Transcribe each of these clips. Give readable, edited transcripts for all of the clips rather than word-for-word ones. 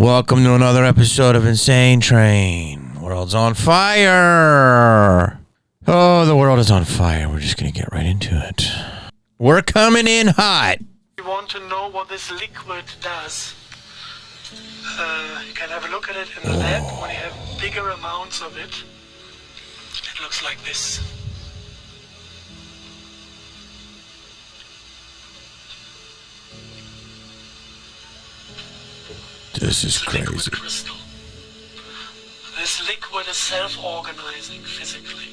Welcome to another episode of Insane Train. World's on fire. Oh, the world is on fire. We're just going to get right into it. We're coming in hot. You want to know what this liquid does? You can have a look at it in the lab. When you have bigger amounts of it, it looks like this. This is crazy. Liquid crystal. This liquid is self-organizing physically.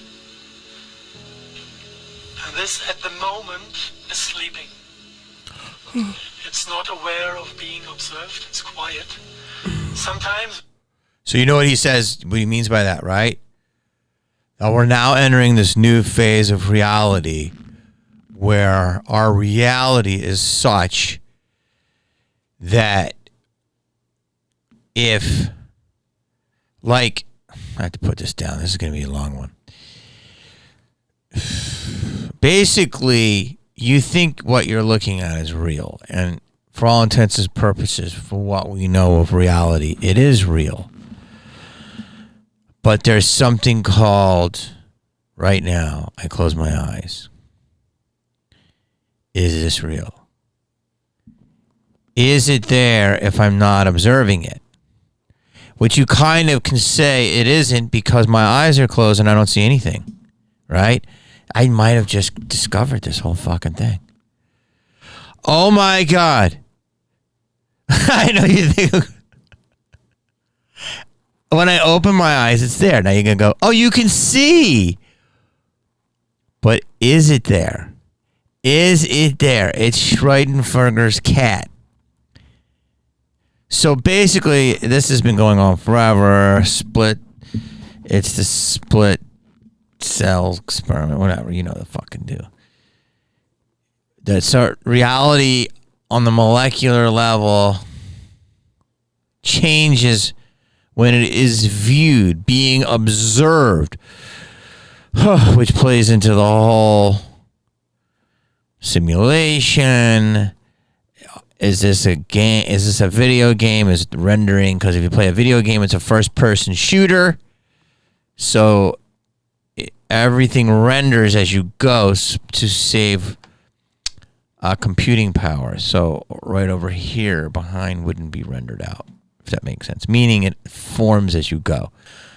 And this, at the moment, is sleeping. It's not aware of being observed. It's quiet. Sometimes... So you know what he says, what he means by that, right? Now we're now entering this new phase of reality where our reality is such that if, like, I have to put this down. This is going to be a long one. Basically, you think what you're looking at is real. And for all intents and purposes, for what we know of reality, it is real. But there's something called, right now, I close my eyes. Is this real? Is it there if I'm not observing it? Which you kind of can say it isn't because my eyes are closed and I don't see anything, right? I might have just discovered this whole fucking thing. Oh my God. I know you think. When I open my eyes, it's there. Now you're going to go, oh, you can see. But is it there? Is it there? It's Schrödinger's cat. So basically, this has been going on forever. It's the split cell experiment, whatever, you know the fucking do. That's our reality on the molecular level changes when it is viewed, being observed, which plays into the whole simulation. Is this a game? Is this a video game? Is it rendering? Because if you play a video game, it's a first-person shooter. So everything renders as you go to save computing power. So right over here behind wouldn't be rendered out, if that makes sense. Meaning it forms as you go.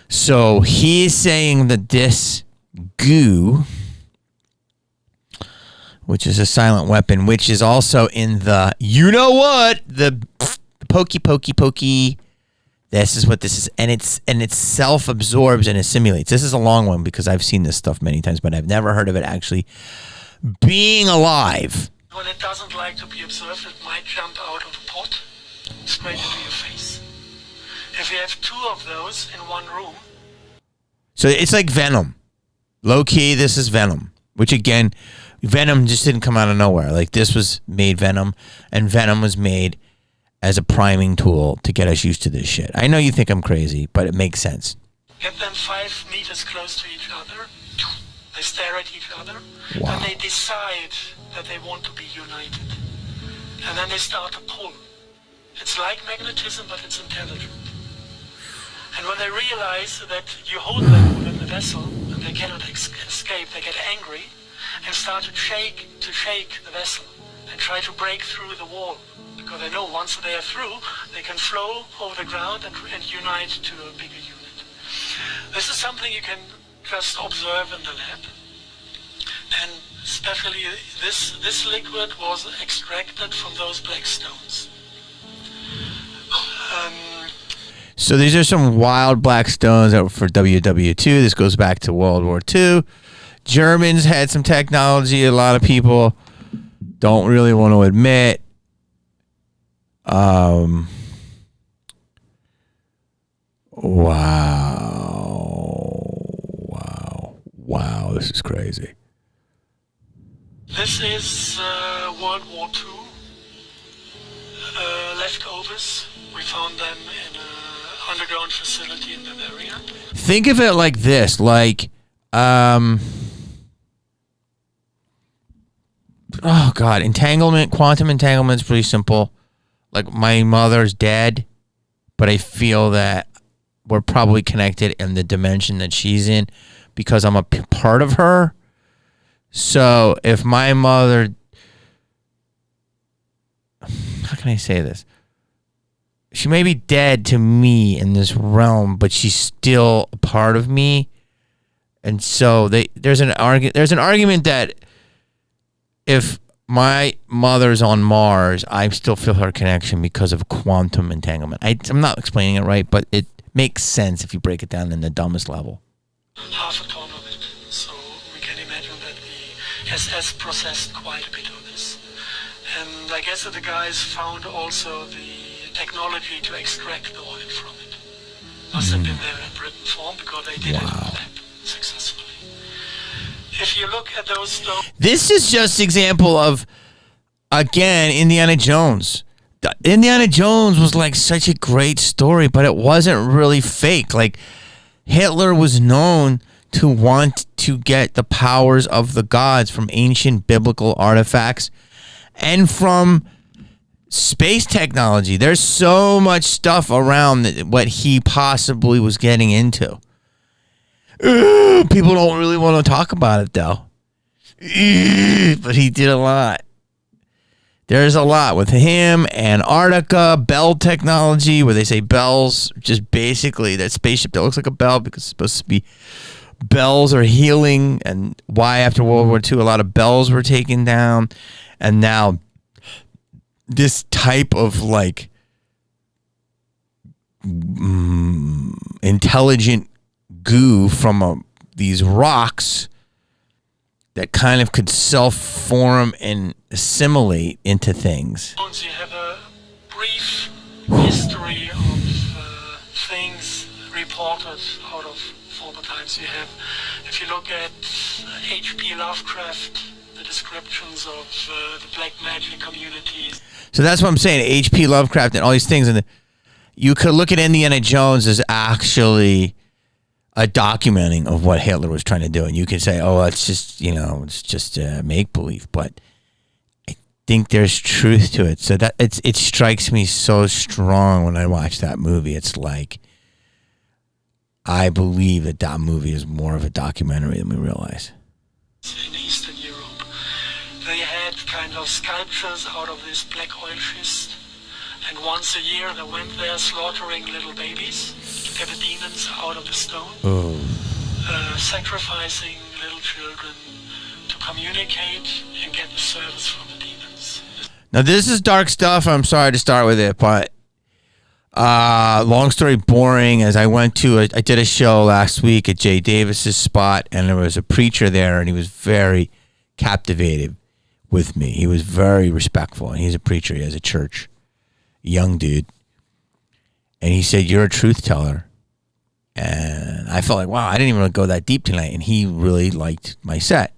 So he's saying that this goo, which is a silent weapon, which is also in the, you know what, the pokey. This is what this is, and it self-absorbs and assimilates. This is a long one because I've seen this stuff many times, but I've never heard of it actually being alive. When it doesn't like to be observed, it might jump out of a pot straight into your face. If you have two of those in one room. So it's like Venom. Low key, this is Venom, which again, Venom just didn't come out of nowhere. Like, this was made Venom, and Venom was made as a priming tool to get us used to this shit. I know you think I'm crazy, but it makes sense. Get them 5 meters close to each other. They stare at each other. Wow. And they decide that they want to be united. And then they start to pull. It's like magnetism, but it's intelligent. And when they realize that you hold them within the vessel, and they cannot escape, they get angry, and start to shake the vessel and try to break through the wall, because they know once they are through, they can flow over the ground and unite to a bigger unit. This is something you can just observe in the lab, and especially this liquid was extracted from those black stones. So these are some wild black stones that were for WW2. This goes back to World War II. Germans had some technology a lot of people don't really want to admit. Wow, this is crazy. This is World War II leftovers. We found them in an underground facility in Bavaria. Think of it like this, like, oh God, entanglement, quantum entanglement is pretty simple. Like, my mother's dead, but I feel that we're probably connected in the dimension that she's in because I'm a part of her. So if my mother, how can I say this? She may be dead to me in this realm, but she's still a part of me. And so there's an argument that if my mother's on Mars, I still feel her connection because of quantum entanglement. I'm not explaining it right, but it makes sense if you break it down in the dumbest level. Half a ton of it, so we can imagine that the SS processed quite a bit of this. And I guess that the guys found also the technology to extract the oil from it. Must have been there in written form because they did it successfully. If you look at those stones... This is just example of, again, Indiana Jones. Indiana Jones was like such a great story, but it wasn't really fake. Like, Hitler was known to want to get the powers of the gods from ancient biblical artifacts and from space technology. There's so much stuff around what he possibly was getting into. People don't really want to talk about it, though. But he did a lot. There's a lot with him, Antarctica, Bell technology, where they say bells, just basically that spaceship that looks like a bell because it's supposed to be bells are healing, and why after World War II a lot of bells were taken down, and now this type of like intelligent goo from these rocks that kind of could self-form and assimilate into things. You have a brief history of things reported out of former times. You have, if you look at H.P. Lovecraft, the descriptions of the black magic communities. So that's what I'm saying, H.P. Lovecraft and all these things. And you could look at Indiana Jones as actually a documenting of what Hitler was trying to do. And you can say, oh, it's just, it's just make-believe. But I think there's truth to it. So that it strikes me so strong when I watch that movie. It's like, I believe that movie is more of a documentary than we realize. In Eastern Europe, they had kind of sculptures out of this black oil schist. And once a year they went there slaughtering little babies to get the demons out of the stone. Sacrificing little children to communicate and get the service from the demons. Now this is dark stuff. I'm sorry to start with it, but long story boring. As I did a show last week at Jay Davis's spot, and there was a preacher there, and he was very captivated with me. He was very respectful, and he's a preacher. He has a church. Young dude, and he said, "You're a truth teller," and I felt like, wow, I didn't even really go that deep tonight, and he really liked my set.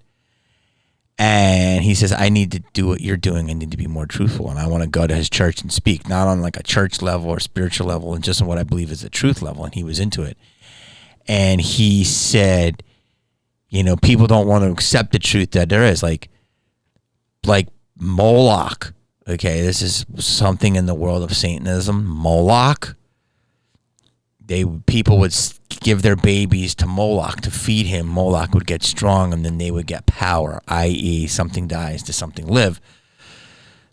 And he says, I need to do what you're doing. I need to be more truthful, and I want to go to his church and speak, not on like a church level or spiritual level, and just on what I believe is the truth level. And he was into it, and he said, people don't want to accept the truth that there is, like Moloch. Okay, this is something in the world of Satanism. Moloch. People would give their babies to Moloch to feed him. Moloch would get strong, and then they would get power, i.e., something dies to something live.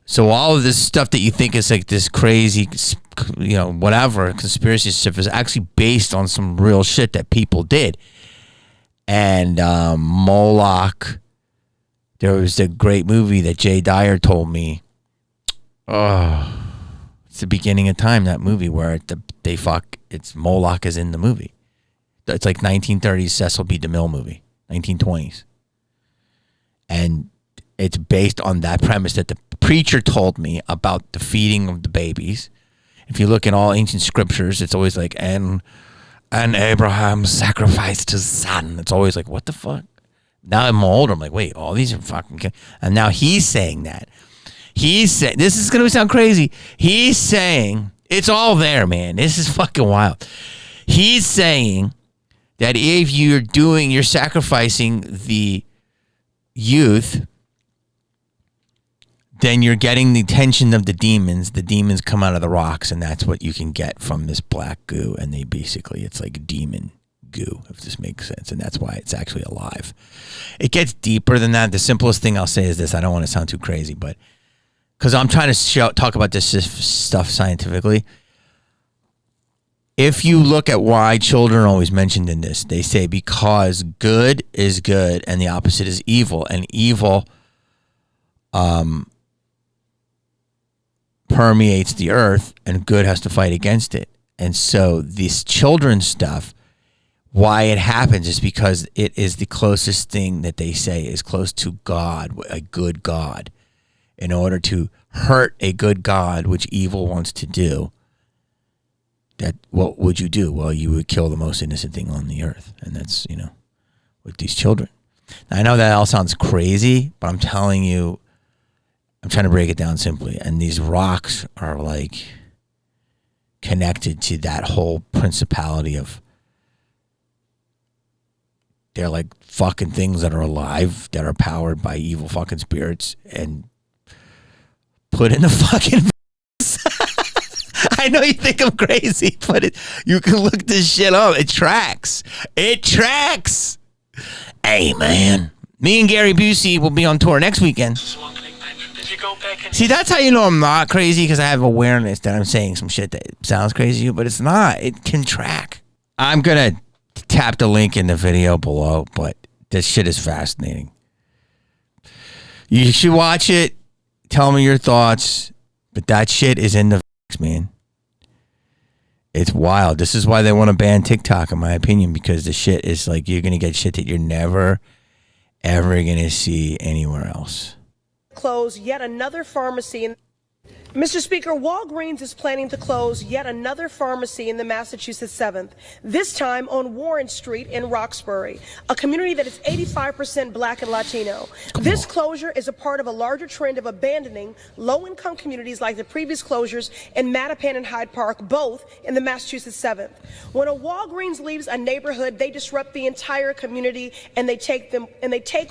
So all of this stuff that you think is like this crazy, whatever conspiracy stuff is actually based on some real shit that people did. And Moloch. There was a great movie that Jay Dyer told me. Oh, it's the beginning of time, that movie where they fuck. It's Moloch is in the movie. It's like 1930s Cecil B. DeMille movie, 1920s. And it's based on that premise that the preacher told me about the feeding of the babies. If you look in all ancient scriptures, it's always like, and Abraham sacrificed his son. It's always like, what the fuck? Now I'm older. I'm like, wait, all these are fucking... And now he's saying that. He's saying, this is going to sound crazy. He's saying, it's all there, man. This is fucking wild. He's saying that if you're sacrificing the youth, then you're getting the attention of the demons. The demons come out of the rocks, and that's what you can get from this black goo. And they basically, it's like demon goo, if this makes sense. And that's why it's actually alive. It gets deeper than that. The simplest thing I'll say is this. I don't want to sound too crazy, but because I'm trying to talk about this stuff scientifically. If you look at why children are always mentioned in this, they say because good is good and the opposite is evil. And evil permeates the earth and good has to fight against it. And so this children's stuff, why it happens is because it is the closest thing that they say is close to God, a good God. In order to hurt a good God, which evil wants to do, that what would you do? Well, you would kill the most innocent thing on the earth. And that's, with these children. Now, I know that all sounds crazy, but I'm telling you, I'm trying to break it down simply. And these rocks are like connected to that whole principality of, they're like fucking things that are alive, that are powered by evil fucking spirits and put in the fucking I know you think I'm crazy, but you can look this shit up. It tracks. It tracks. Hey, man. Me and Gary Busey will be on tour next weekend. See, that's how you know I'm not crazy, because I have awareness that I'm saying some shit that sounds crazy to you, but it's not. It can track. I'm going to tap the link in the video below, but this shit is fascinating. You should watch it. Tell me your thoughts. But that shit is in the man. It's wild. This is why they want to ban TikTok, in my opinion, because the shit is like, you're going to get shit that you're never, ever going to see anywhere else. Close yet another pharmacy. Mr. Speaker, Walgreens is planning to close yet another pharmacy in the Massachusetts 7th, this time on Warren Street in Roxbury, a community that is 85% Black and Latino. This closure is a part of a larger trend of abandoning low-income communities like the previous closures in Mattapan and Hyde Park, both in the Massachusetts 7th. When a Walgreens leaves a neighborhood, they disrupt the entire community, and they take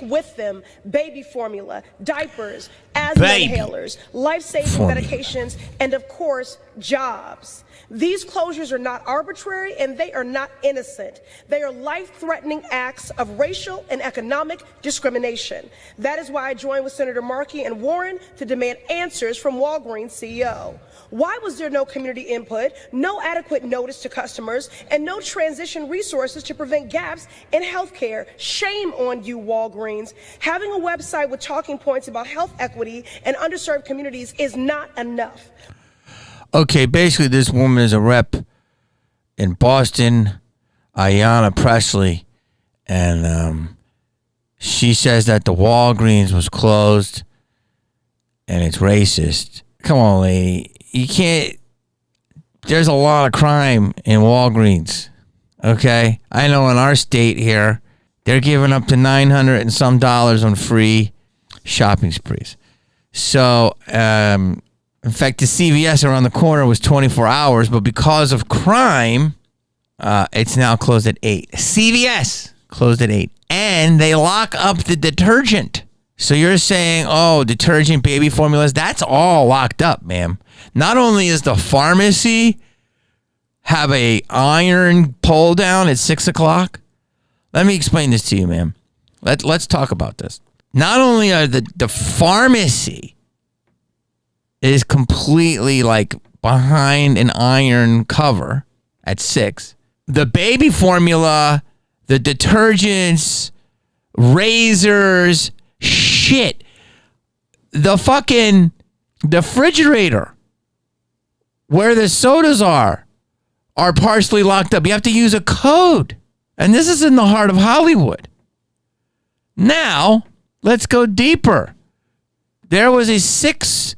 with them baby formula, diapers, asthma inhalers, life-saving medications, and of course, jobs. These closures are not arbitrary, and they are not innocent. They are life-threatening acts of racial and economic discrimination. That is why I joined with Senator Markey and Warren to demand answers from Walgreens CEO. Why was there no community input, no adequate notice to customers, and no transition resources to prevent gaps in health care? Shame on you, Walgreens. Having a website with talking points about health equity and underserved communities is not enough. Okay, basically this woman is a rep in Boston, Ayanna Presley, and she says that the Walgreens was closed and it's racist. Come on, lady. You can't. There's a lot of crime in Walgreens. Okay? I know in our state here, they're giving up to $900 and some on free shopping sprees. So, in fact, the CVS around the corner was 24 hours, but because of crime, it's now closed at 8. CVS closed at 8. And they lock up the detergent. So you're saying, oh, detergent, baby formulas, that's all locked up, ma'am. Not only is the pharmacy have a iron pull down at 6 o'clock. Let me explain this to you, ma'am. Let's talk about this. Not only are the pharmacy is completely like behind an iron cover at 6. The baby formula, the detergents, razors, shit. The fucking refrigerator where the sodas are partially locked up. You have to use a code. And this is in the heart of Hollywood. Now, let's go deeper. There was a 6-store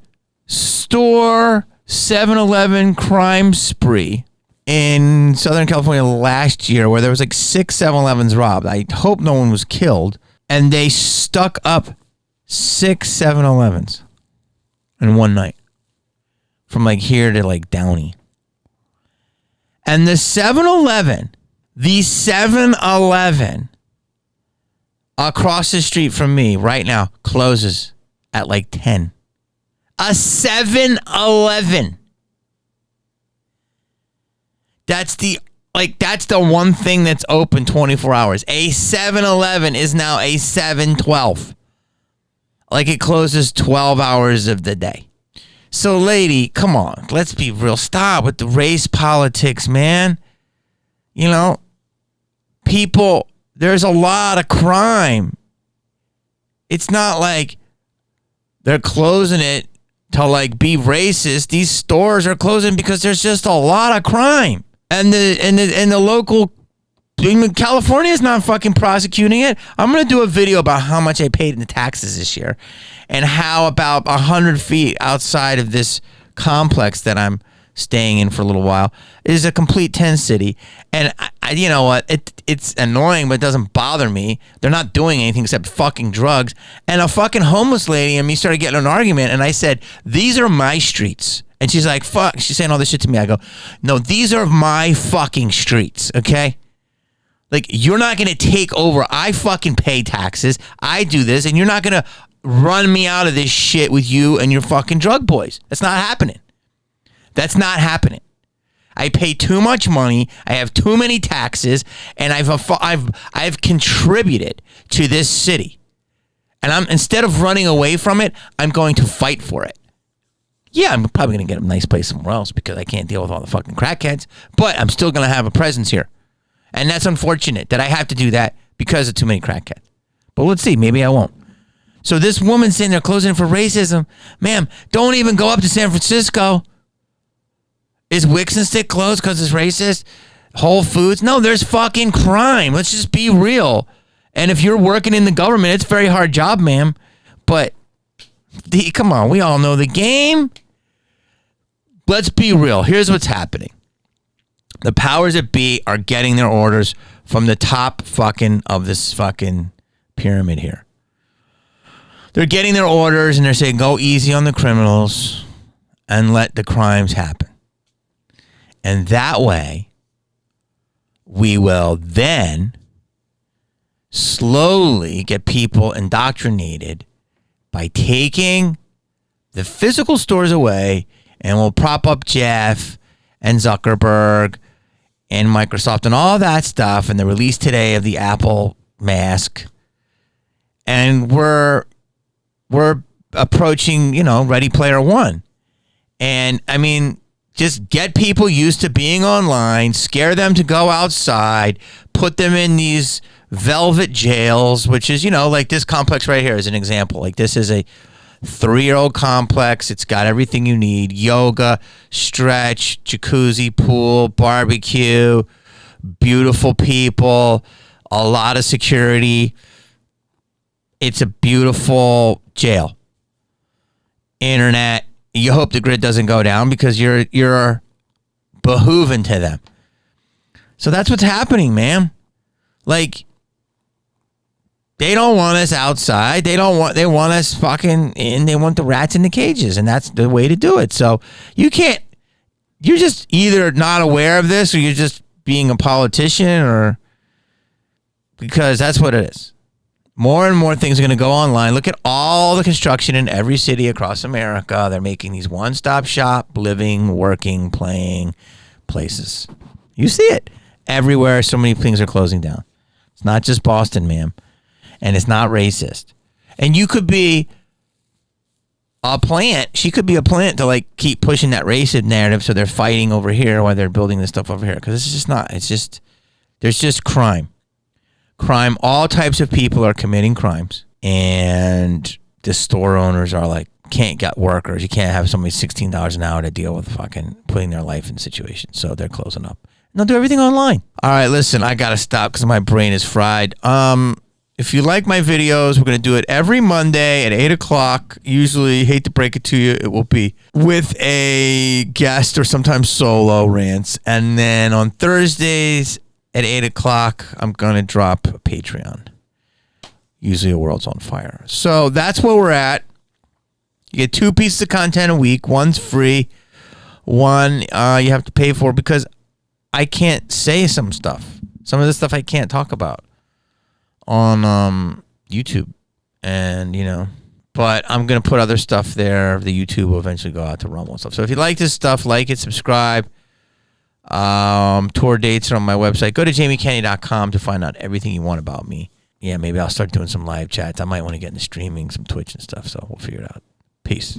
7-Eleven crime spree in Southern California last year where there was like 6 7-Elevens robbed. I hope no one was killed. And they stuck up 6 7-Elevens in one night. From like here to like Downey. And the 7-Eleven across the street from me right now closes at like 10. A 7-Eleven. That's the one thing that's open 24 hours. A 7-Eleven is now a 7-12. Like it closes 12 hours of the day. So, lady, come on. Let's be real. Stop with the race politics, man. You know, people, there's a lot of crime. It's not like they're closing it to like be racist. These stores are closing because there's just a lot of crime. And the local, California is not fucking prosecuting it. I'm going to do a video about how much I paid in the taxes this year and how about 100 feet outside of this complex that I'm staying in for a little while is a complete tent city. And you know what? It's annoying, but it doesn't bother me. They're not doing anything except fucking drugs. And a fucking homeless lady and me started getting in an argument. And I said, these are my streets. And she's like, fuck. She's saying all this shit to me. I go, no, these are my fucking streets. Okay. Like, you're not going to take over. I fucking pay taxes. I do this. And you're not going to run me out of this shit with you and your fucking drug boys. That's not happening. That's not happening. I pay too much money. I have too many taxes, and I've contributed to this city. And instead of running away from it, I'm going to fight for it. Yeah, I'm probably going to get a nice place somewhere else because I can't deal with all the fucking crackheads, but I'm still going to have a presence here. And that's unfortunate that I have to do that because of too many crackheads. But let's see, maybe I won't. So this woman saying they're closing for racism, ma'am, don't even go up to San Francisco. Is Wix and Stick closed because it's racist? Whole Foods? No, there's fucking crime. Let's just be real. And if you're working in the government, it's a very hard job, ma'am. But come on, we all know the game. Let's be real. Here's what's happening. The powers that be are getting their orders from the top fucking of this fucking pyramid here. They're getting their orders and they're saying, go easy on the criminals and let the crimes happen. And that way, we will then slowly get people indoctrinated by taking the physical stores away, and we'll prop up Jeff and Zuckerberg and Microsoft and all that stuff and the release today of the Apple mask. And we're approaching, Ready Player One. And I mean, just get people used to being online, scare them to go outside, put them in these velvet jails, which is, like this complex right here is an example. Like this is a 3-year-old complex. It's got everything you need. Yoga, stretch, jacuzzi, pool, barbecue, beautiful people, a lot of security. It's a beautiful jail. Internet. You hope the grid doesn't go down because you're behooving to them. So that's what's happening, man. Like, they don't want us outside. They want us fucking in. They want the rats in the cages, and that's the way to do it. So you're just either not aware of this or you're just being a politician, or because that's what it is. More and more things are going to go online. Look at all the construction in every city across America. They're making these one-stop shop, living, working, playing places. You see it everywhere. So many things are closing down. It's not just Boston, ma'am. And it's not racist. And you could be a plant. She could be a plant to like keep pushing that racist narrative. So they're fighting over here while they're building this stuff over here. Because it's just not. It's just, there's just crime. Crime. All types of people are committing crimes. And the store owners are like, can't get workers. You can't have somebody $16 an hour to deal with fucking putting their life in situations. So they're closing up. And they'll do everything online. All right, listen, I got to stop because my brain is fried. If you like my videos, we're going to do it every Monday at 8 o'clock. Usually, hate to break it to you, it will be with a guest or sometimes solo rants. And then on Thursdays at 8 o'clock, I'm going to drop a Patreon. Usually, a World's on Fire. So that's where we're at. You get 2 pieces of content a week. One's free. One you have to pay for because I can't say some stuff. Some of the stuff I can't talk about on YouTube, and But I'm going to put other stuff there. The YouTube will eventually go out to Rumble and stuff. So if you like this stuff, like it, subscribe. Tour dates are on my website. Go to jamiekenny.com to find out everything you want about me. Yeah, maybe I'll start doing some live chats. I might want to get into streaming, some Twitch and stuff. So we'll figure it out. Peace.